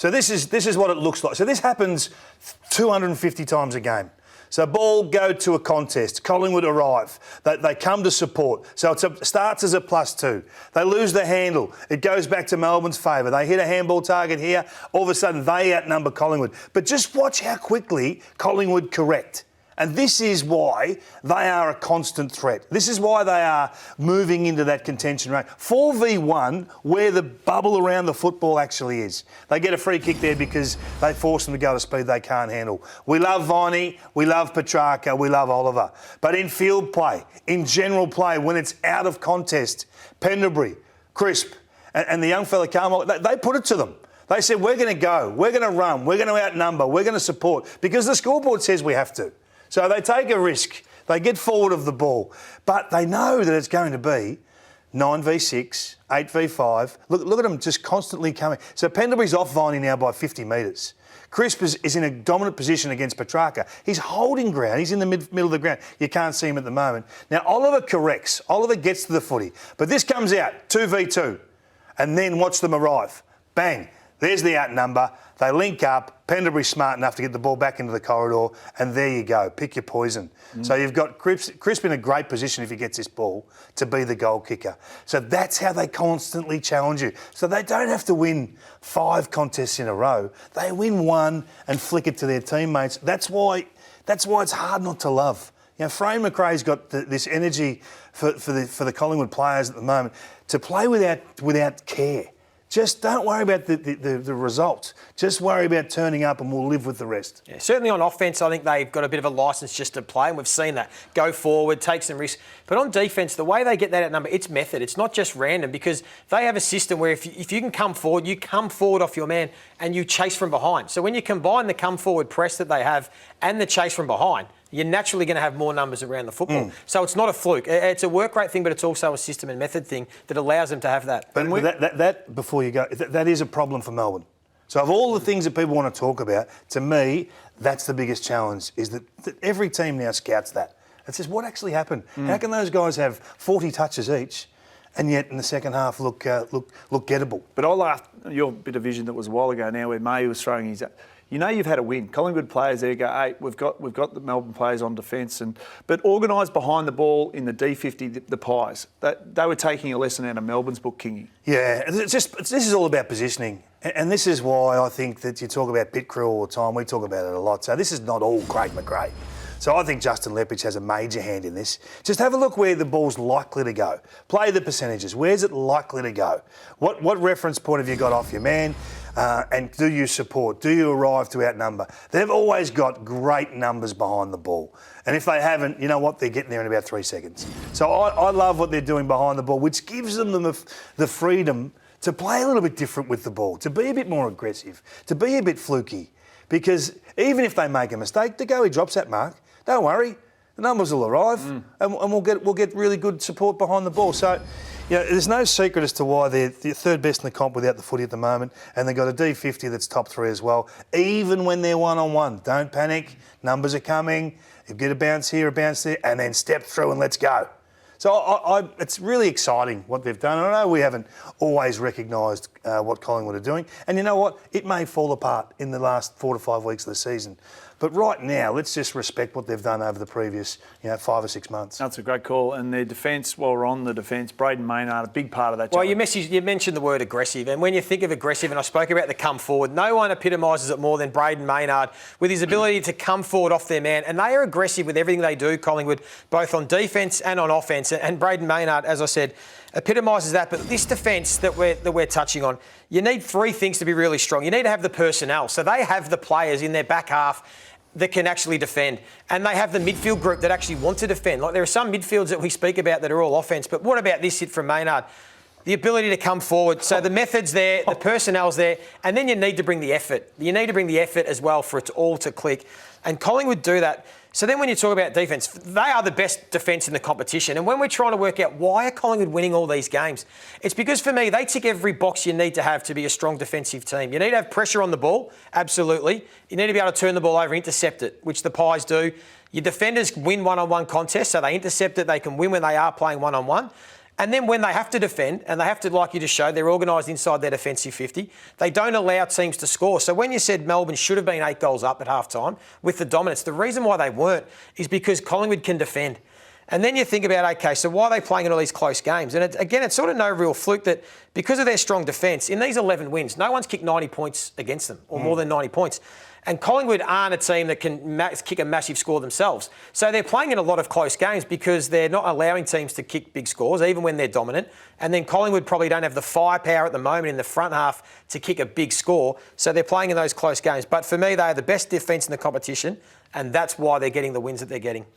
So this is what it looks like. So this happens 250 times a game. So ball go to a contest. Collingwood arrive. They come to support. So it starts as a +2. They lose the handle. It goes back to Melbourne's favour. They hit a handball target here. All of a sudden, they outnumber Collingwood. But just watch how quickly Collingwood correct. And this is why they are a constant threat. This is why they are moving into that contention range. 4v1, where the bubble around the football actually is. They get a free kick there because they force them to go to speed they can't handle. We love Viney, we love Petrarca, we love Oliver. But in field play, in general play, when it's out of contest, Pendlebury, Crisp, and the young fella Carmichael, they put it to them. They said, we're going to go, we're going to run, we're going to outnumber, we're going to support, because the scoreboard says we have to. So they take a risk. They get forward of the ball. But they know that it's going to be 9v6, 8v5. Look at them just constantly coming. So Pendlebury's off Viney now by 50 metres. Crisp is in a dominant position against Petrarca. He's holding ground. He's in the middle of the ground. You can't see him at the moment. Now, Oliver corrects. Oliver gets to the footy. But this comes out, 2v2. And then watch them arrive. Bang. There's the outnumber. They link up. Pendlebury's smart enough to get the ball back into the corridor, and there you go. Pick your poison. So you've got Crisp in a great position if he gets this ball to be the goal kicker. So that's how they constantly challenge you. So they don't have to win 5 contests in a row. They win 1 and flick it to their teammates. That's why it's hard not to love. You know, Frayne McRae's got this energy for the Collingwood players at the moment to play without care. Just don't worry about the results. Just worry about turning up and we'll live with the rest. Yeah, certainly on offence, I think they've got a bit of a licence just to play, and we've seen that. Go forward, take some risks. But on defence, the way they get that outnumber, it's method. It's not just random, because they have a system where if you can come forward, you come forward off your man and you chase from behind. So when you combine the come forward press that they have and the chase from behind, you're naturally going to have more numbers around the football. So it's not a fluke. It's a work rate thing, but it's also a system and method thing that allows them to have that. But that before you go, that is a problem for Melbourne. So of all the things that people want to talk about, to me, that's the biggest challenge, is that every team now scouts that. It says, what actually happened? How can those guys have 40 touches each and yet in the second half look gettable? But I laughed your bit of vision that was a while ago now where May was throwing his... You know you've had a win. Collingwood players there go, hey, we've got the Melbourne players on defence, but organised behind the ball in the D50, the Pies. They were taking a lesson out of Melbourne's book, Kingy. Yeah, this is all about positioning, and this is why I think that you talk about pit crew all the time. We talk about it a lot. So this is not all Craig McRae. So I think Justin Lepage has a major hand in this. Just have a look where the ball's likely to go. Play the percentages. Where's it likely to go? What reference point have you got off your man? And do you support? Do you arrive to outnumber? They've always got great numbers behind the ball. And if they haven't, you know what? They're getting there in about 3 seconds. So I love what they're doing behind the ball, which gives them the freedom to play a little bit different with the ball, to be a bit more aggressive, to be a bit fluky. Because even if they make a mistake, the goalie drops that mark. Don't worry, the numbers will arrive, and we'll get really good support behind the ball. So, you know, there's no secret as to why they're the third best in the comp without the footy at the moment, and they've got a D50 that's top 3 as well. Even when they're one-on-one, don't panic. Numbers are coming. You get a bounce here, a bounce there, and then step through and let's go. So it's really exciting what they've done. I know we haven't always recognised what Collingwood are doing, and you know what? It may fall apart in the last 4 to 5 weeks of the season. But right now, let's just respect what they've done over the previous, 5 or 6 months. That's a great call. And their defence, while we're on the defence, Braden Maynard, a big part of that. Well, you mentioned the word aggressive. And when you think of aggressive, and I spoke about the come forward, no one epitomises it more than Braden Maynard with his ability to come forward off their man. And they are aggressive with everything they do, Collingwood, both on defence and on offence. And Braden Maynard, as I said, epitomises that. But this defence that we're touching on, you need 3 things to be really strong. You need to have the personnel. So they have the players in their back half that can actually defend. And they have the midfield group that actually want to defend. Like, there are some midfields that we speak about that are all offence, but what about this hit from Maynard? The ability to come forward. So the method's there, the personnel's there, and then you need to bring the effort. You need to bring the effort as well for it all to click. And Collingwood do that. So then when you talk about defence, they are the best defence in the competition. And when we're trying to work out why are Collingwood winning all these games, it's because for me, they tick every box you need to have to be a strong defensive team. You need to have pressure on the ball, absolutely. You need to be able to turn the ball over, intercept it, which the Pies do. Your defenders win one-on-one contests, so they intercept it. They can win when they are playing one-on-one. And then when they have to defend, and they have to, like you just showed, they're organised inside their defensive 50, they don't allow teams to score. So when you said Melbourne should have been 8 goals up at half-time with the dominance, the reason why they weren't is because Collingwood can defend. And then you think about, okay, so why are they playing in all these close games? And it's sort of no real fluke that because of their strong defence, in these 11 wins, no one's kicked 90 points against them, or more than 90 points. And Collingwood aren't a team that can kick a massive score themselves. So they're playing in a lot of close games because they're not allowing teams to kick big scores, even when they're dominant. And then Collingwood probably don't have the firepower at the moment in the front half to kick a big score. So they're playing in those close games. But for me, they are the best defence in the competition, and that's why they're getting the wins that they're getting.